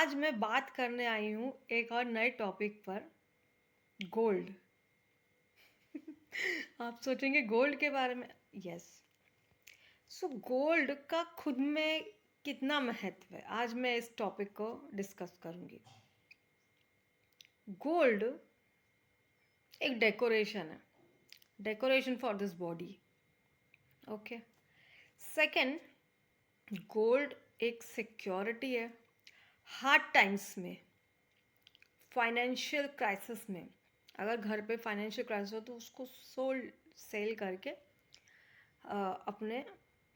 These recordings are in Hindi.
आज मैं बात करने आई हूँ एक और नए टॉपिक पर, गोल्ड। आप सोचेंगे गोल्ड के बारे में। यस। सो गोल्ड का खुद में कितना महत्व है, आज मैं इस टॉपिक को डिस्कस करूँगी। गोल्ड एक डेकोरेशन है, decoration for this body. Okay. Second, gold एक सिक्योरिटी है। हार्ड टाइम्स में, फाइनेंशियल क्राइसिस में, अगर घर पे फाइनेंशियल क्राइसिस हो तो उसको सेल करके अपने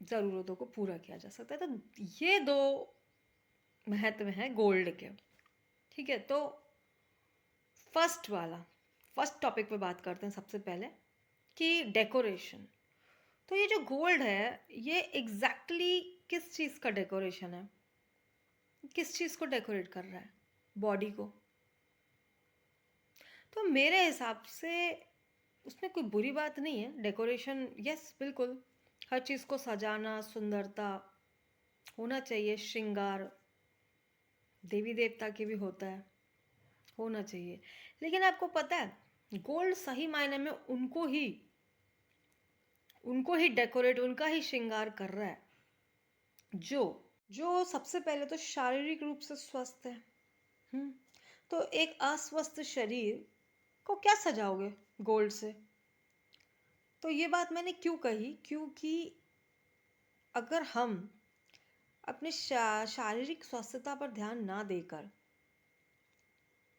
ज़रूरतों को पूरा किया जा सकता है। तो ये दो महत्व हैं गोल्ड के। ठीक है, तो फर्स्ट टॉपिक पे बात करते हैं सबसे पहले कि डेकोरेशन। तो ये जो गोल्ड है ये एग्जैक्टली किस चीज़ का डेकोरेशन है, किस चीज़ को डेकोरेट कर रहा है? बॉडी को। तो मेरे हिसाब से उसमें कोई बुरी बात नहीं है। डेकोरेशन, यस, बिल्कुल हर चीज़ को सजाना, सुंदरता होना चाहिए, श्रृंगार देवी देवता के भी होता है, होना चाहिए। लेकिन आपको पता है गोल्ड सही मायने में उनको ही डेकोरेट, उनका ही श्रृंगार कर रहा है जो जो सबसे पहले तो शारीरिक रूप से स्वस्थ है। तो एक अस्वस्थ शरीर को क्या सजाओगे गोल्ड से? तो ये बात मैंने क्यों कही, क्योंकि अगर हम अपने शारीरिक स्वस्थता पर ध्यान ना देकर,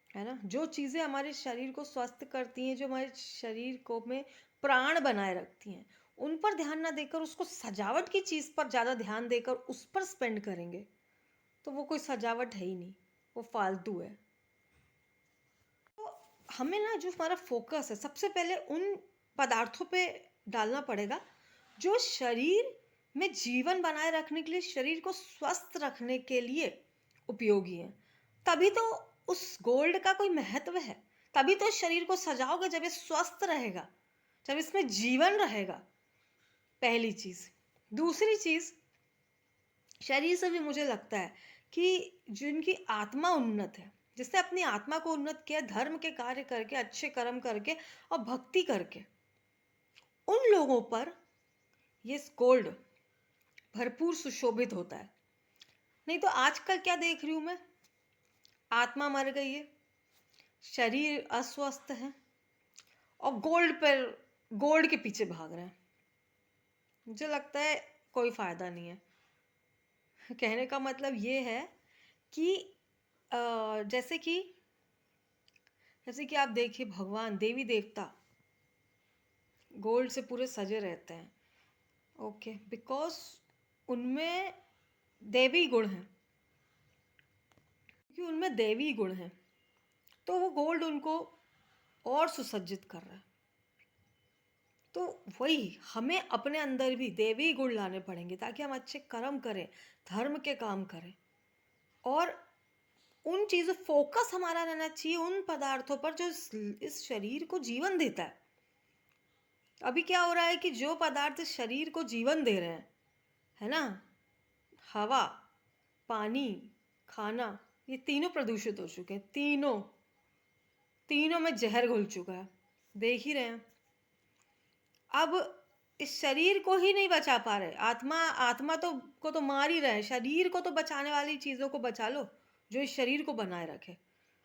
है ना, जो चीज़ें हमारे शरीर को स्वस्थ करती हैं, जो हमारे शरीर को में प्राण बनाए रखती हैं, उन पर ध्यान ना देकर उसको सजावट की चीज़ पर ज़्यादा ध्यान देकर उस पर स्पेंड करेंगे तो वो कोई सजावट है ही नहीं, वो फालतू है। तो हमें ना जो हमारा फोकस है सबसे पहले उन पदार्थों पे डालना पड़ेगा जो शरीर में जीवन बनाए रखने के लिए, शरीर को स्वस्थ रखने के लिए उपयोगी है। तभी तो उस गोल्ड का कोई महत्व है, तभी तो शरीर को सजाओगे जब ये स्वस्थ रहेगा, जब इसमें जीवन रहेगा। पहली चीज़। दूसरी चीज़, शरीर से भी मुझे लगता है कि जिनकी आत्मा उन्नत है, जिसने अपनी आत्मा को उन्नत किया धर्म के कार्य करके, अच्छे कर्म करके और भक्ति करके, उन लोगों पर ये गोल्ड भरपूर सुशोभित होता है। नहीं तो आजकल क्या देख रही हूँ मैं, आत्मा मर गई है, शरीर अस्वस्थ है और गोल्ड के पीछे भाग रहे हैं। मुझे लगता है कोई फायदा नहीं है। कहने का मतलब ये है कि जैसे कि आप देखिए, भगवान देवी देवता गोल्ड से पूरे सजे रहते हैं। ओके, बिकॉज उनमें देवी गुण हैं, क्योंकि उनमें देवी गुण हैं तो वो गोल्ड उनको और सुसज्जित कर रहा है। तो वही हमें अपने अंदर भी देवी गुण लाने पड़ेंगे ताकि हम अच्छे कर्म करें, धर्म के काम करें, और उन चीज़ों फोकस हमारा रहना चाहिए उन पदार्थों पर जो इस शरीर को जीवन देता है। अभी क्या हो रहा है कि जो पदार्थ शरीर को जीवन दे रहे हैं, है ना, हवा, पानी, खाना, ये तीनों प्रदूषित हो चुके हैं। तीनों में जहर घुल चुका है, देख ही रहे हैं। अब इस शरीर को ही नहीं बचा पा रहे, आत्मा को तो मार ही रहे, शरीर को तो बचाने वाली चीज़ों को बचा लो जो इस शरीर को बनाए रखे।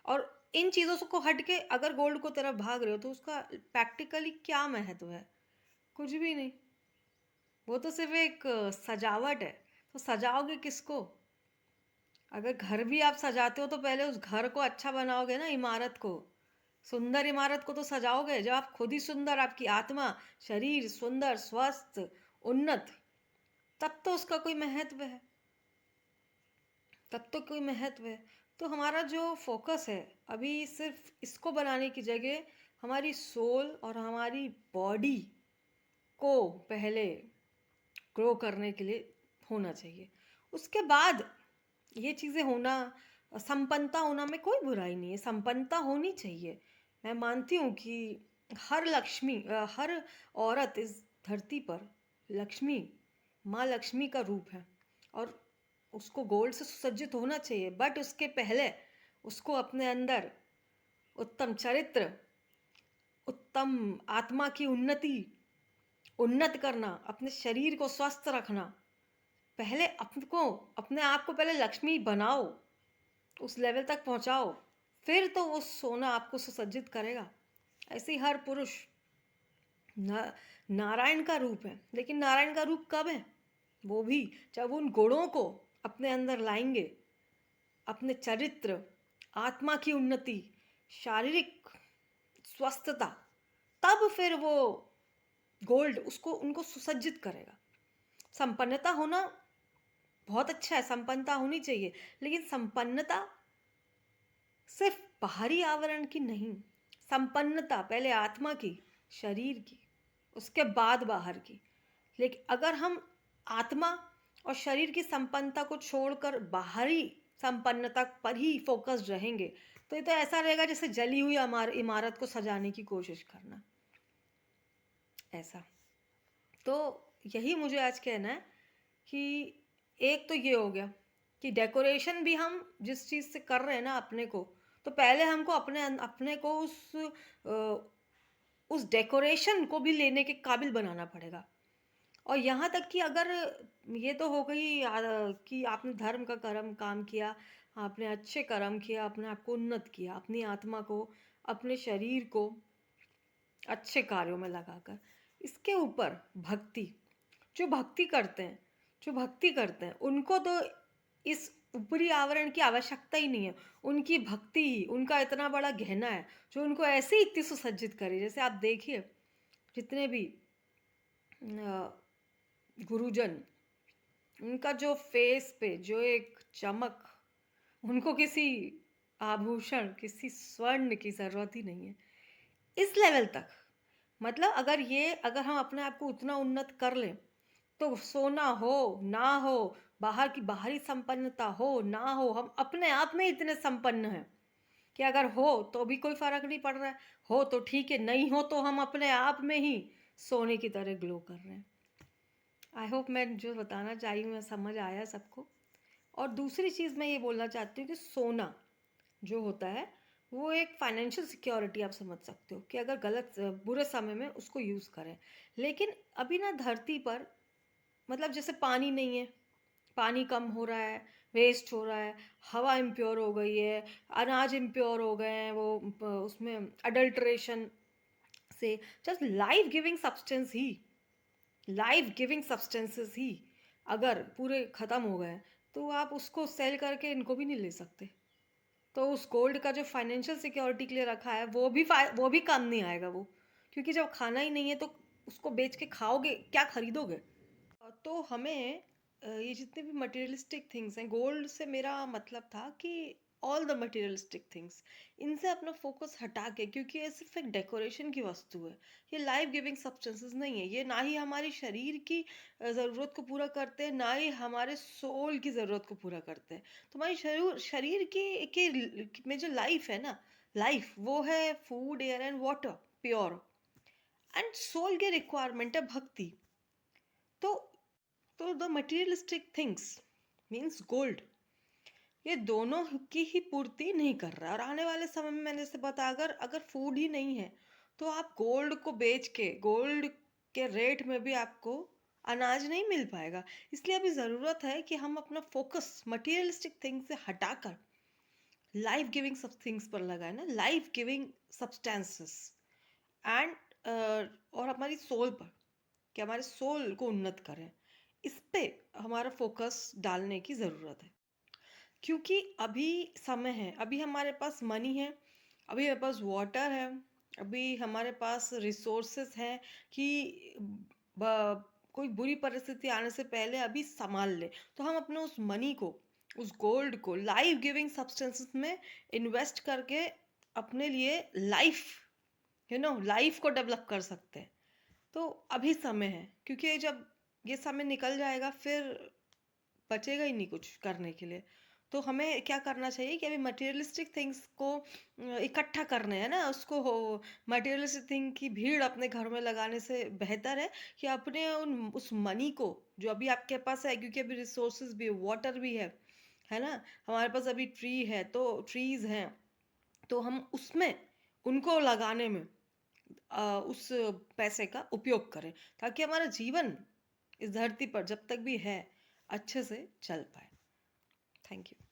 और इन चीज़ों को हट के अगर गोल्ड को तरफ भाग रहे हो तो उसका प्रैक्टिकली क्या महत्व है? कुछ भी नहीं, वो तो सिर्फ एक सजावट है। तो सजाओगे किसको? अगर घर भी आप सजाते हो तो पहले उस घर को अच्छा बनाओगे ना, इमारत को, सुंदर इमारत को तो सजाओगे। जब आप खुद ही सुंदर, आपकी आत्मा, शरीर सुंदर, स्वस्थ, उन्नत, तब तो उसका कोई महत्व है, तब तो कोई महत्व है। तो हमारा जो फोकस है अभी सिर्फ इसको बनाने की जगह हमारी सोल और हमारी बॉडी को पहले ग्रो करने के लिए होना चाहिए। उसके बाद ये चीज़ें होना, संपन्नता होना में कोई बुराई नहीं है, संपन्नता होनी चाहिए। मैं मानती हूँ कि हर औरत इस धरती पर लक्ष्मी, माँ लक्ष्मी का रूप है, और उसको गोल्ड से सुसज्जित होना चाहिए, बट उसके पहले उसको अपने अंदर उत्तम चरित्र, उत्तम आत्मा की उन्नत करना, अपने शरीर को स्वस्थ रखना, पहले अपने आप को पहले लक्ष्मी बनाओ, उस लेवल तक पहुंचाओ, फिर तो वो सोना आपको सुसज्जित करेगा। ऐसे ही हर पुरुष नारायण का रूप है, लेकिन नारायण का रूप कब है? वो भी जब उन गुणों को अपने अंदर लाएंगे, अपने चरित्र, आत्मा की उन्नति, शारीरिक स्वस्थता, तब फिर वो गोल्ड उनको सुसज्जित करेगा। संपन्नता होना बहुत अच्छा है, संपन्नता होनी चाहिए, लेकिन संपन्नता सिर्फ बाहरी आवरण की नहीं। संपन्नता पहले आत्मा की, शरीर की, उसके बाद बाहर की। लेकिन अगर हम आत्मा और शरीर की संपन्नता को छोड़कर बाहरी संपन्नता पर ही फोकस्ड रहेंगे, तो ये तो ऐसा रहेगा जैसे जली हुई इमारत को सजाने की कोशिश करना। ऐसा तो यही मुझे आज कहना है कि एक तो ये हो गया कि डेकोरेशन भी हम जिस चीज़ से कर रहे हैं ना अपने को, तो पहले हमको अपने को उस डेकोरेशन को भी लेने के काबिल बनाना पड़ेगा। और यहाँ तक कि अगर ये तो हो गई कि आपने धर्म का कर्म काम किया, आपने अच्छे कर्म किया, अपने आप को उन्नत किया, अपनी आत्मा को, अपने शरीर को अच्छे कार्यों में लगाकर। इसके ऊपर भक्ति, जो भक्ति करते हैं उनको तो इस ऊपरी आवरण की आवश्यकता ही नहीं है। उनकी भक्ति ही उनका इतना बड़ा गहना है जो उनको ऐसे ही इतनी सुसज्जित करे। जैसे आप देखिए जितने भी गुरुजन, उनका जो फेस पे जो एक चमक, उनको किसी आभूषण, किसी स्वर्ण की ज़रूरत ही नहीं है इस लेवल तक। मतलब अगर हम अपने आप को उतना उन्नत कर लें, तो सोना हो ना हो, बाहरी संपन्नता हो ना हो, हम अपने आप में इतने संपन्न हैं कि अगर हो तो भी कोई फर्क नहीं पड़ रहा है, हो तो ठीक है, नहीं हो तो हम अपने आप में ही सोने की तरह ग्लो कर रहे हैं। आई होप मैं जो बताना चाही हूँ मैं समझ आया सबको। और दूसरी चीज़ मैं ये बोलना चाहती हूँ कि सोना जो होता है वो एक फाइनेंशियल सिक्योरिटी आप समझ सकते हो कि अगर बुरे समय में उसको यूज़ करें। लेकिन अभी ना धरती पर मतलब जैसे पानी नहीं है, पानी कम हो रहा है, वेस्ट हो रहा है, हवा इम्प्योर हो गई है, अनाज इम्प्योर हो गए हैं, वो उसमें अडल्ट्रेशन से जस्ट लाइफ गिविंग सब्सटेंसेस ही अगर पूरे ख़त्म हो गए, तो आप उसको सेल करके इनको भी नहीं ले सकते। तो उस गोल्ड का जो फाइनेंशियल सिक्योरिटी के लिए रखा है वो भी काम नहीं आएगा वो, क्योंकि जब खाना ही नहीं है तो उसको बेच के खाओगे क्या, खरीदोगे? तो हमें ये जितने भी मटेरियलिस्टिक थिंग्स हैं, गोल्ड से मेरा मतलब था कि ऑल द मटेरियलिस्टिक थिंग्स, इनसे अपना फोकस हटा के, क्योंकि ये सिर्फ एक डेकोरेशन की वस्तु है, ये लाइफ गिविंग सब्सटेंसेस नहीं है। ये ना ही हमारी शरीर की ज़रूरत को पूरा करते हैं, ना ही हमारे सोल की ज़रूरत को पूरा करते हैं। तो हमारी शरीर की में जो लाइफ है ना, लाइफ वो है food, air and water, pure. And soul की रिक्वायरमेंट है भक्ति। तो the materialistic things means gold, ये दोनों की ही पूर्ति नहीं कर रहा है। और आने वाले समय में मैंने जैसे बताया, अगर फूड ही नहीं है तो आप गोल्ड को बेच के गोल्ड के रेट में भी आपको अनाज नहीं मिल पाएगा। इसलिए अभी ज़रूरत है कि हम अपना फोकस मटेरियलिस्टिक थिंग्स से हटाकर लाइफ गिविंग सब थिंग्स पर लगाए ना, लाइफ गिविंग सब्सटेंसेस एंड और हमारी सोल पर, कि हमारे सोल को उन्नत करें, इस पे हमारा फोकस डालने की ज़रूरत है। क्योंकि अभी समय है, अभी हमारे पास मनी है, अभी हमारे पास वाटर है, अभी हमारे पास रिसोर्सेस हैं कि कोई बुरी परिस्थिति आने से पहले अभी संभाल ले, तो हम अपने उस मनी को, उस गोल्ड को लाइफ गिविंग सब्सटेंसेस में इन्वेस्ट करके अपने लिए लाइफ को डेवलप कर सकते हैं। तो अभी समय है, क्योंकि जब ये समय निकल जाएगा फिर बचेगा ही नहीं कुछ करने के लिए। तो हमें क्या करना चाहिए कि अभी मटेरियलिस्टिक थिंग्स को इकट्ठा करने हैं ना, उसको हो मटेरियलिस्टिक थिंग की भीड़ अपने घर में लगाने से बेहतर है कि अपने उन उस मनी को जो अभी आपके पास है, क्योंकि अभी रिसोर्सेज भी, वाटर भी है ना, हमारे पास अभी ट्रीज हैं, तो हम उसमें उनको लगाने में उस पैसे का उपयोग करें, ताकि हमारा जीवन इस धरती पर जब तक भी है अच्छे से चल पाए। Thank you.